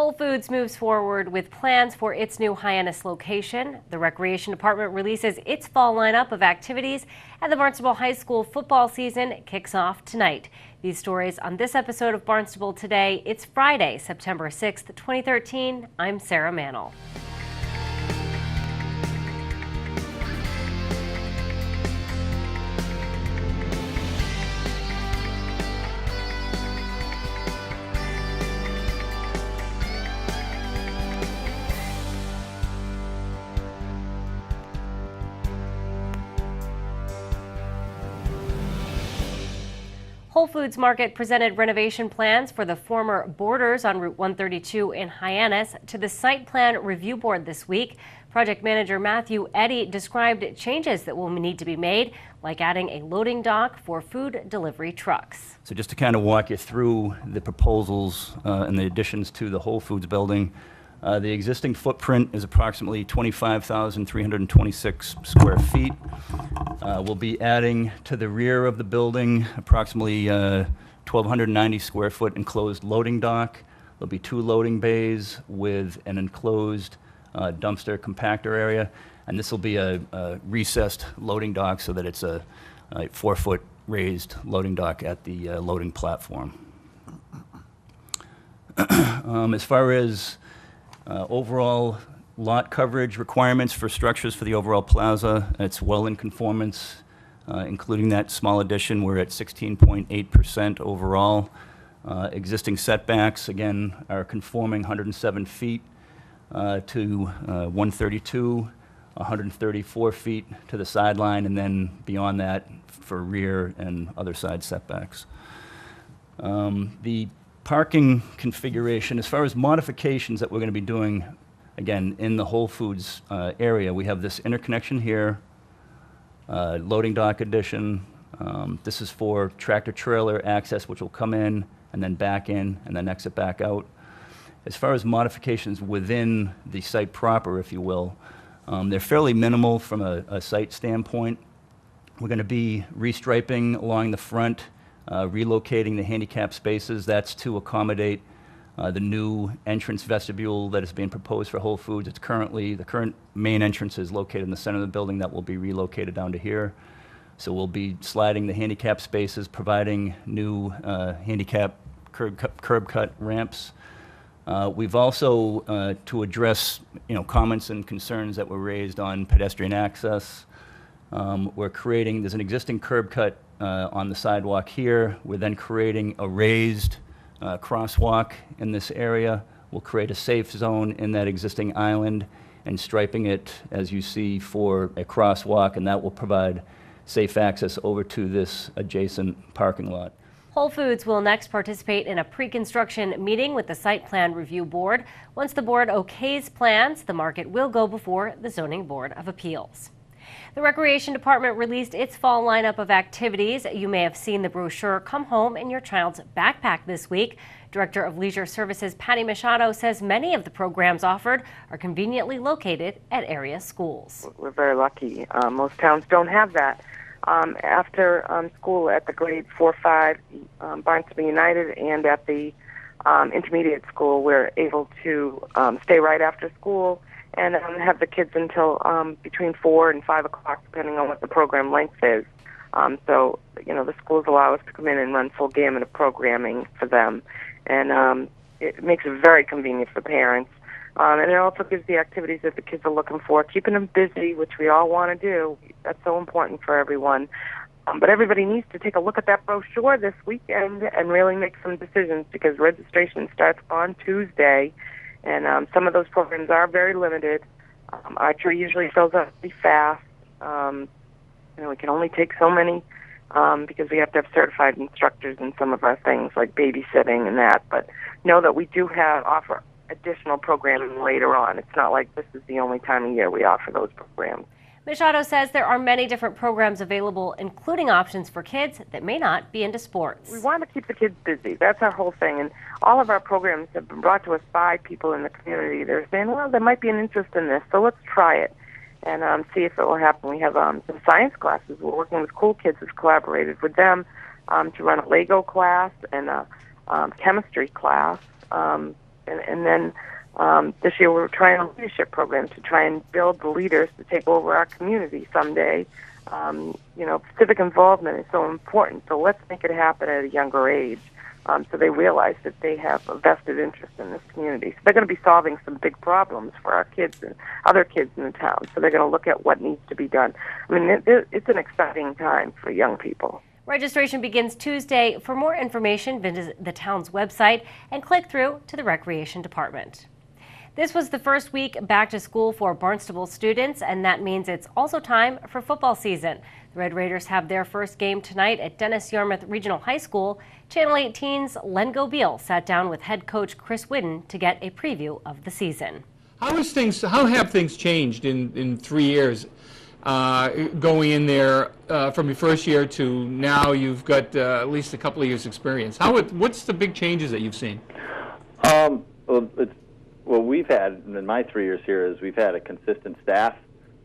Whole Foods moves forward with plans for its new Hyannis location. The Recreation Department releases its fall lineup of activities, and the Barnstable High School football season kicks off tonight. These stories on this episode of Barnstable Today. It's Friday, September 6th, 2013. I'm Sarah Mannel. Whole Foods Market presented renovation plans for the former Borders on Route 132 in Hyannis to the Site Plan Review Board this week. Project manager Matthew Eddy described changes that will need to be made, like adding a loading dock for food delivery trucks. So just to kind of walk you through the proposals and the additions to the Whole Foods building, the existing footprint is approximately 25,326 square feet. We'll be adding to the rear of the building approximately 1,290 square foot enclosed loading dock. There'll be 2 loading bays with an enclosed dumpster compactor area, and this will be a recessed loading dock so that it's a 4-foot raised loading dock at the loading platform. As far as overall lot coverage requirements for structures for the overall plaza, it's well in conformance, including that small addition. We're at 16.8% overall. Existing setbacks, again, are conforming 107 feet to 132, 134 feet to the sideline, and then beyond that for rear and other side setbacks. The parking configuration, as far as modifications that we're going to be doing, again, in the Whole Foods area, we have this interconnection here, loading dock addition. This is for tractor trailer access, which will come in and then back in and then exit back out. As far as modifications within the site proper, if you will, they're fairly minimal from a site standpoint. We're going to be restriping along the front, relocating the handicap spaces. That's to accommodate the new entrance vestibule that is being proposed for Whole Foods. The current main entrance is located in the center of the building. That will be relocated down to here. So we'll be sliding the handicap spaces, providing new handicap curb cut ramps. We've also, to address comments and concerns that were raised on pedestrian access, there's an existing curb cut on the sidewalk here. We're then creating a raised crosswalk in this area. We'll create a safe zone in that existing island and striping it, as you see, for a crosswalk, and that will provide safe access over to this adjacent parking lot. Whole Foods will next participate in a pre-construction meeting with the Site Plan Review Board. Once the board okays plans, the market will go before the Zoning Board of Appeals. The Recreation Department released its fall lineup of activities. You may have seen the brochure Come Home in Your Child's Backpack this week. Director of Leisure Services Patty Machado says many of the programs offered are conveniently located at area schools. We're very lucky. Most towns don't have that. After school at the grade 4-5 Barnstable United and at the intermediate school, we're able to stay right after school and have the kids until between 4 and 5 o'clock, depending on what the program length is. So, the schools allow us to come in and run full gamut of programming for them. And it makes it very convenient for parents. And it also gives the activities that the kids are looking for, keeping them busy, which we all want to do. That's so important for everyone. But everybody needs to take a look at that brochure this weekend and really make some decisions, because registration starts on Tuesday. And some of those programs are very limited. Archery usually fills up pretty fast. We can only take so many because we have to have certified instructors in some of our things like babysitting and that. But know that we do offer additional programming later on. It's not like this is the only time of year we offer those programs. Machado says there are many different programs available, including options for kids that may not be into sports. We want to keep the kids busy. That's our whole thing. And all of our programs have been brought to us by people in the community. They're saying, well, there might be an interest in this, so let's try it and see if it will happen. We have some science classes. We're working with Cool Kids who's collaborated with them to run a Lego class and a chemistry class. And then this year we're trying a leadership program to try and build the leaders to take over our community someday. Civic involvement is so important, so let's make it happen at a younger age, so they realize that they have a vested interest in this community. So they're going to be solving some big problems for our kids and other kids in the town, so they're going to look at what needs to be done. I mean, it's an exciting time for young people. Registration begins Tuesday. For more information, visit the town's website and click through to the Recreation Department. This was the first week back to school for Barnstable students, and that means it's also time for football season. The Red Raiders have their first game tonight at Dennis Yarmouth Regional High School. Channel 18's Len Gobeil sat down with head coach Chris Whidden to get a preview of the season. How have things changed in 3 years? Going in there from your first year to now, you've got at least a couple of years' experience. What's the big changes that you've seen? What we've had in my 3 years here is we've had a consistent staff.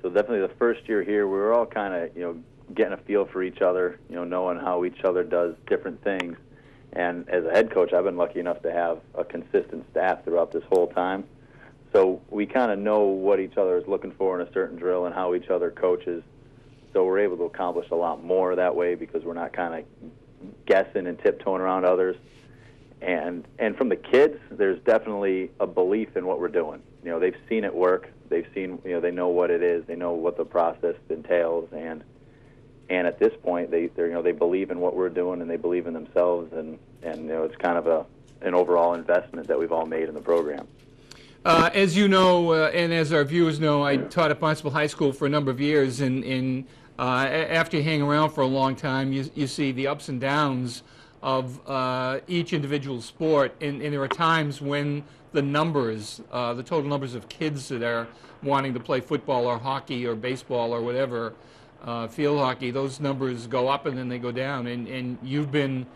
So definitely the first year here, we were all kind of getting a feel for each other, knowing how each other does different things. And as a head coach, I've been lucky enough to have a consistent staff throughout this whole time. So we kind of know what each other is looking for in a certain drill and how each other coaches. So we're able to accomplish a lot more that way because we're not kind of guessing and tiptoeing around others. And from the kids, there's definitely a belief in what we're doing. They've seen it work. They've seen, they know what it is. They know what the process entails. And at this point, they believe in what we're doing and they believe in themselves. And it's kind of an overall investment that we've all made in the program. As you know, and as our viewers know, I taught at Barnstable High School for a number of years, and after you hang around for a long time, you see the ups and downs of each individual sport, and there are times when the numbers, the total numbers of kids that are wanting to play football or hockey or baseball or whatever, field hockey, those numbers go up and then they go down, and you've been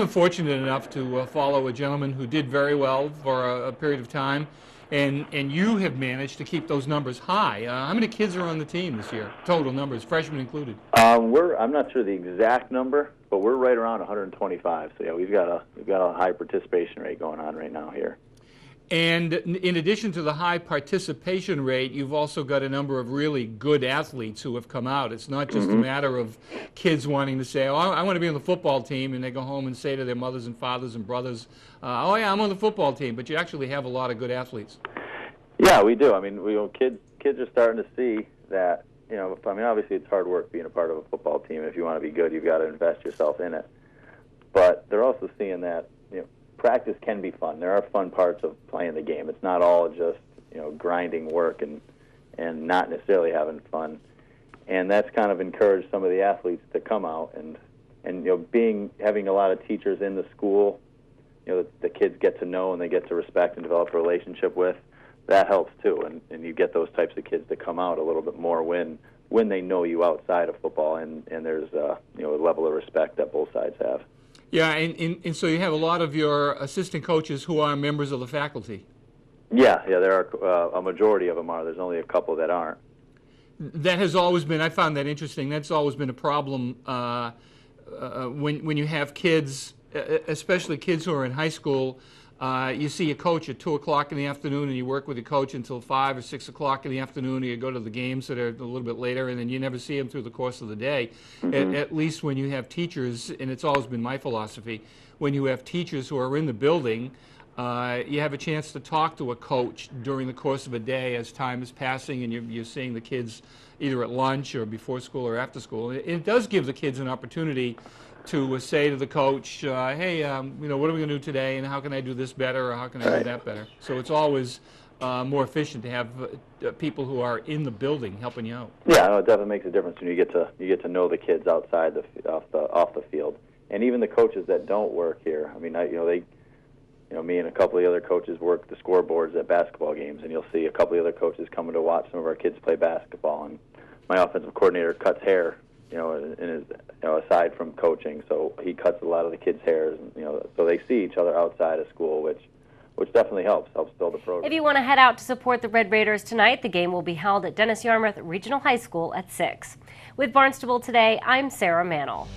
fortunate enough to follow a gentleman who did very well for a period of time, and you have managed to keep those numbers high. How many kids are on the team this year, total numbers, freshmen included? I'm not sure the exact number, but we're right around 125. So yeah, we've got a high participation rate going on right now here. And in addition to the high participation rate, you've also got a number of really good athletes who have come out. It's not just a matter of kids wanting to say, oh, I want to be on the football team, and they go home and say to their mothers and fathers and brothers, oh yeah, I'm on the football team. But you actually have a lot of good athletes. Yeah, we do. I mean, kids are starting to see that, obviously it's hard work being a part of a football team. If you want to be good, you've got to invest yourself in it. But they're also seeing that, practice can be fun. There are fun parts of playing the game. It's not all just grinding work and not necessarily having fun. And that's kind of encouraged some of the athletes to come out and having a lot of teachers in the school, the kids get to know and they get to respect and develop a relationship with. That helps too. And you get those types of kids to come out a little bit more when they know you outside of football and there's a level of respect that both sides have. Yeah, and so you have a lot of your assistant coaches who are members of the faculty. Yeah, there are a majority of them are. There's only a couple that aren't. That has always been, I found that interesting, that's always been a problem when you have kids, especially kids who are in high school. You see a coach at 2 o'clock in the afternoon and you work with your coach until 5 or 6 o'clock in the afternoon, and you go to the games that are a little bit later, and then you never see them through the course of the day. At least when you have teachers, and it's always been my philosophy, when you have teachers who are in the building, you have a chance to talk to a coach during the course of a day as time is passing and you're seeing the kids either at lunch or before school or after school. It does give the kids an opportunity to say to the coach, hey, what are we going to do today, and how can I do this better, or how can I do that better? So it's always more efficient to have people who are in the building helping you out. Yeah, no, it definitely makes a difference when you get to know the kids outside off the field, and even the coaches that don't work here. I mean, me and a couple of the other coaches work the scoreboards at basketball games, and you'll see a couple of the other coaches coming to watch some of our kids play basketball. And my offensive coordinator cuts hair, aside from coaching, so he cuts a lot of the kids' hairs, so they see each other outside of school, which definitely helps build the program. If you want to head out to support the Red Raiders tonight, the game will be held at Dennis Yarmouth Regional High School at 6. With Barnstable Today, I'm Sarah Mannell.